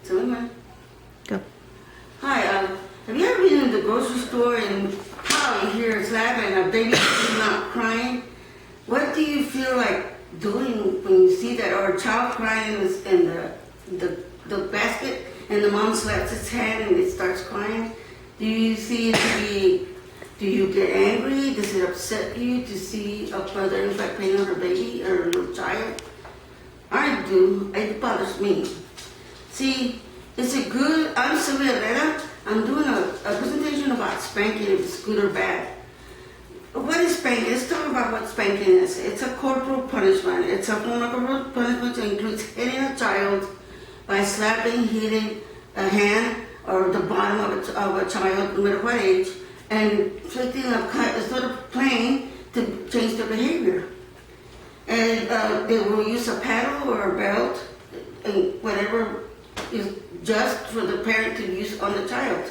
Someone. Go. Hi, have you ever been in the grocery store and how you hear a slap and a baby is not crying? What do you feel like doing when you see that, or a child crying in the basket and the mom slaps its hand and it starts crying? Do you see it to be, do you get angry? Does it upset you to see a mother in fact playing on her baby or a little child? I do. It bothers me. See, is it good? I'm Sylvia Herrera. I'm doing a presentation about spanking, if it's good or bad. What is spanking? Let's talk about what spanking is. It's a corporal punishment. It's a form of corporal punishment that includes hitting a child by slapping, hitting a hand or the bottom of a child, no matter what age, and inflicting a cut instead of playing to change their behavior. And they will use a paddle or a belt, and whatever is just for the parent to use on the child.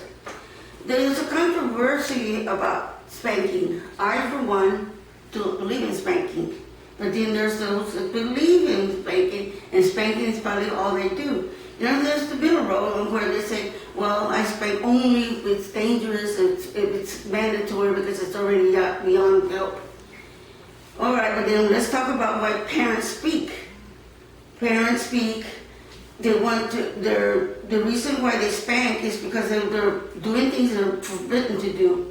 There is a controversy about spanking. I, for one, don't believe in spanking. But then there's those that believe in spanking, and spanking is probably all they do. You know, there's the middle road where they say, well, I spank only if it's dangerous, if it's mandatory because it's already beyond help. All right, but then let's talk about why parents speak. Parents speak. They want to. The reason why they spank is because they're doing things that are forbidden to do,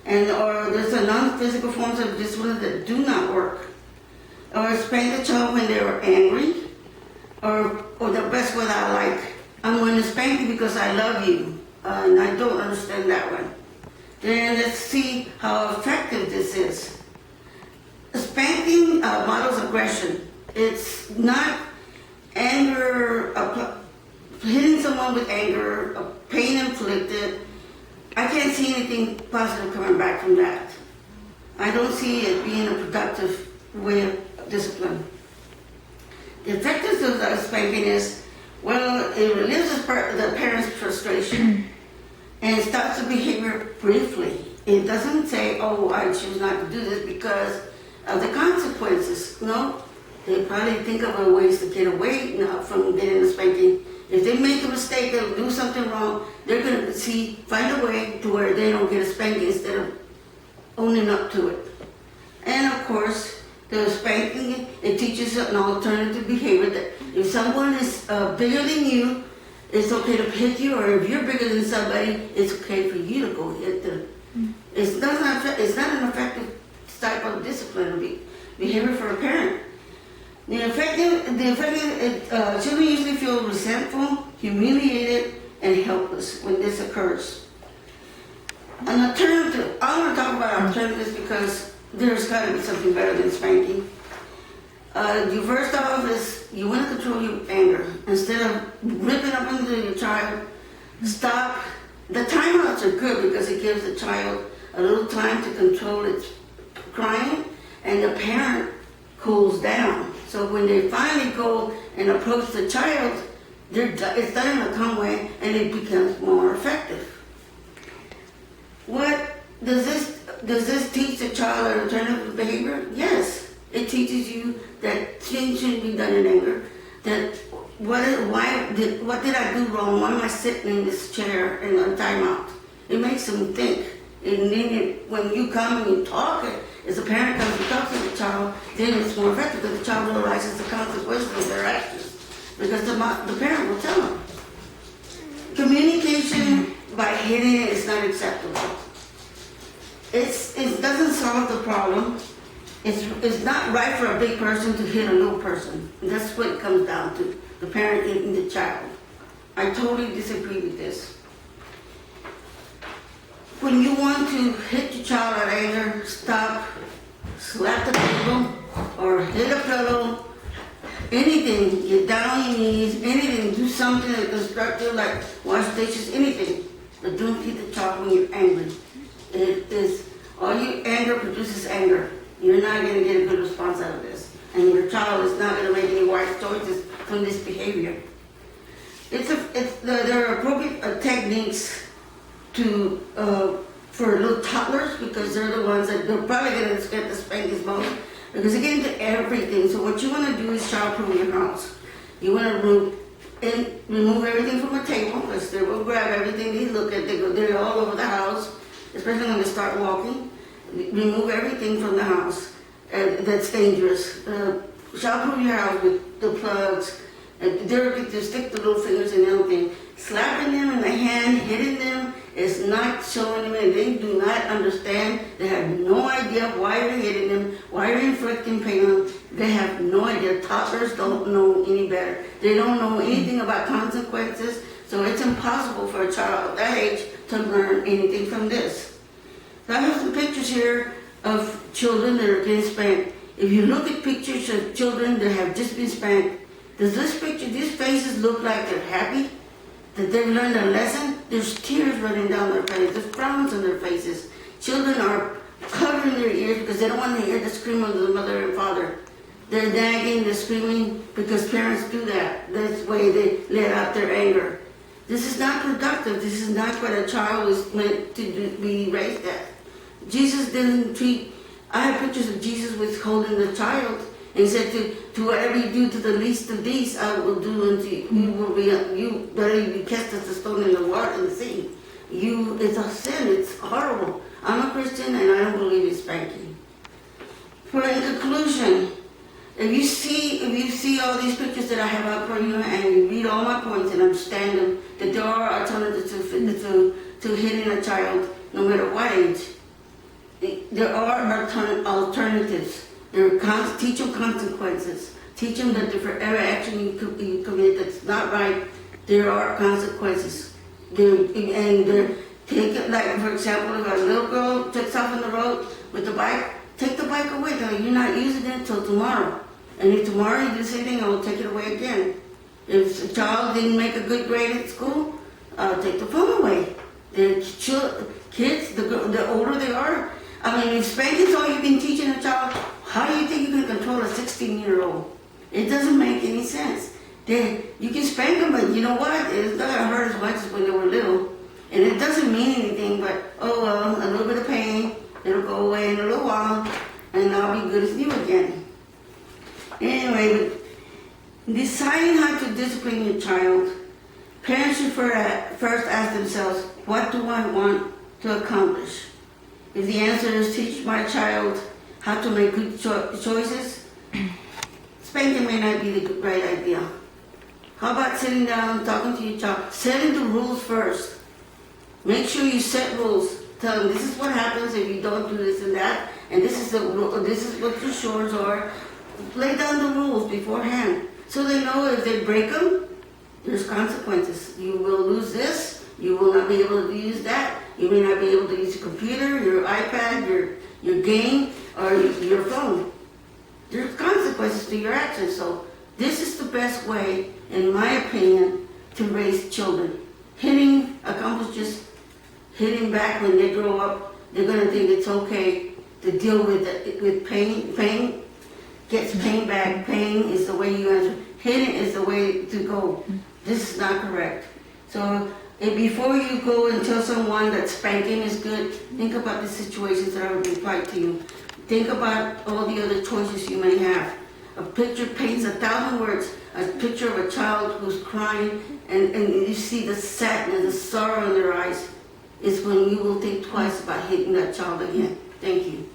or there's a non-physical forms of discipline that do not work. Or spank the child when they are angry, or the best one I like. I'm going to spank you because I love you, and I don't understand that one. Then let's see how effective this is. Spanking models aggression. It's not anger, hitting someone with anger, pain inflicted. I can't see anything positive coming back from that. I don't see it being a productive way of discipline. The effectiveness of the spanking is, well, it relieves the parent's frustration and stops the behavior briefly. It doesn't say, oh, I choose not to do this because of the consequences. No, they probably think of ways to get away from getting a spanking. If they make a mistake, they'll do something wrong, they're going to find a way to where they don't get a spanking instead of owning up to it. And of course, the spanking, it teaches an alternative behavior that if someone is bigger than you, it's okay to hit you, or if you're bigger than somebody, it's okay for you to go hit them. It's not an effective type of discipline or behavior for a parent. Children usually feel resentful, humiliated, and helpless when this occurs. An alternative, I want to talk about alternatives because there's got to be something better than spanking. You first off is you want to control your anger. Instead of ripping up into your child, stop. The timeouts are good because it gives the child a little time to control its crying, and the parent cools down. So when they finally go and approach the child, it's done in a calm way, and it becomes more effective. What does this teach the child an alternative behavior? Yes, it teaches you that things shouldn't be done in anger. That what did I do wrong? Why am I sitting in this chair in a timeout? It makes them think. And then when you come and you talk, as a parent comes and talks to the child, then it's more effective because the child realizes the consequences of their actions. Because the parent will tell them. Communication by hitting it is not acceptable. It doesn't solve the problem. It's not right for a big person to hit a little person. And that's what it comes down to, the parent hitting the child. I totally disagree with this. When you want to hit your child out of anger, stop, slap the table, or hit a pillow, anything, get down on your knees, anything, do something that's constructive, like wash dishes, anything. But don't hit the child when you're angry. All your anger produces anger. You're not going to get a good response out of this. And your child is not going to make any wise choices from this behavior. There are appropriate techniques for little toddlers, because they're the ones that they're probably going to get the spankings most, because they get into everything. So what you want to do is child-proof your house. You want to remove and remove everything from the table, because they will grab everything they look at. They're all over the house, especially when they start walking. Remove everything from the house that's dangerous. Showerproof your house with the plugs. They stick the little fingers in everything. Slapping them in the hand, hitting them is not showing them, and they do not understand. They have no idea why you're hitting them, why you're inflicting pain on them. They have no idea. Toddlers don't know any better. They don't know anything about consequences, so it's impossible for a child that age to learn anything from this. So I have some pictures here of children that are getting spanked. If you look at pictures of children that have just been spanked, does these faces look like they're happy? That they've learned a lesson? There's tears running down their face. There's frowns on their faces. Children are covering their ears because they don't want to hear the scream of the mother and father. They're nagging, they're screaming because parents do that. That's the way they let out their anger. This is not productive. This is not what a child is meant to be raised at. Jesus didn't treat... I have pictures of Jesus with holding the child. And he said, to whatever you do to the least of these, I will do unto you. You better be cast as a stone in the water and the sea. It's a sin. It's horrible. I'm a Christian and I don't believe in spanking. For in conclusion, if you see all these pictures that I have up for you and you read all my points and understand them, that there are alternatives to hitting a child, no matter what age. There are alternatives. Teach them consequences. Teach them that for every action you commit that's not right, there are consequences. Take it, like for example, if a little girl takes off on the road with the bike, take the bike away. You're not using it until tomorrow. And if tomorrow you do the same thing, I will take it away again. If a child didn't make a good grade at school, take the phone away. Kids, the older they are, if spanking's all you've been teaching a child, how do you think you can control a 16-year-old? It doesn't make any sense. You can spank them, but you know what? It's not going to hurt as much as when they were little. And it doesn't mean anything, but, oh well, a little bit of pain, it'll go away in a little while, and I'll be good as new again. Anyway, deciding how to discipline your child, parents should first ask themselves, what do I want to accomplish? If the answer is teach my child how to make good choices, spanking may not be the right idea. How about sitting down, talking to your child, setting the rules first. Make sure you set rules. Tell them this is what happens if you don't do this and that, and this is what your chores are. Lay down the rules beforehand so they know if they break them, there's consequences. You will lose this. You will not be able to use that. You may not be able to use your computer, your iPad, your game, or your phone. There's consequences to your actions. So this is the best way, in my opinion, to raise children. Hitting accomplishes hitting back when they grow up. They're going to think it's okay to deal with pain. Pain gets pain back. Pain is the way you answer. Hitting is the way to go. This is not correct. So before you go and tell someone that spanking is good, think about the situations that are applied to you. Think about all the other choices you may have. A picture paints 1,000 words. A picture of a child who's crying and you see the sadness, the sorrow in their eyes is when you will think twice about hitting that child again. Thank you.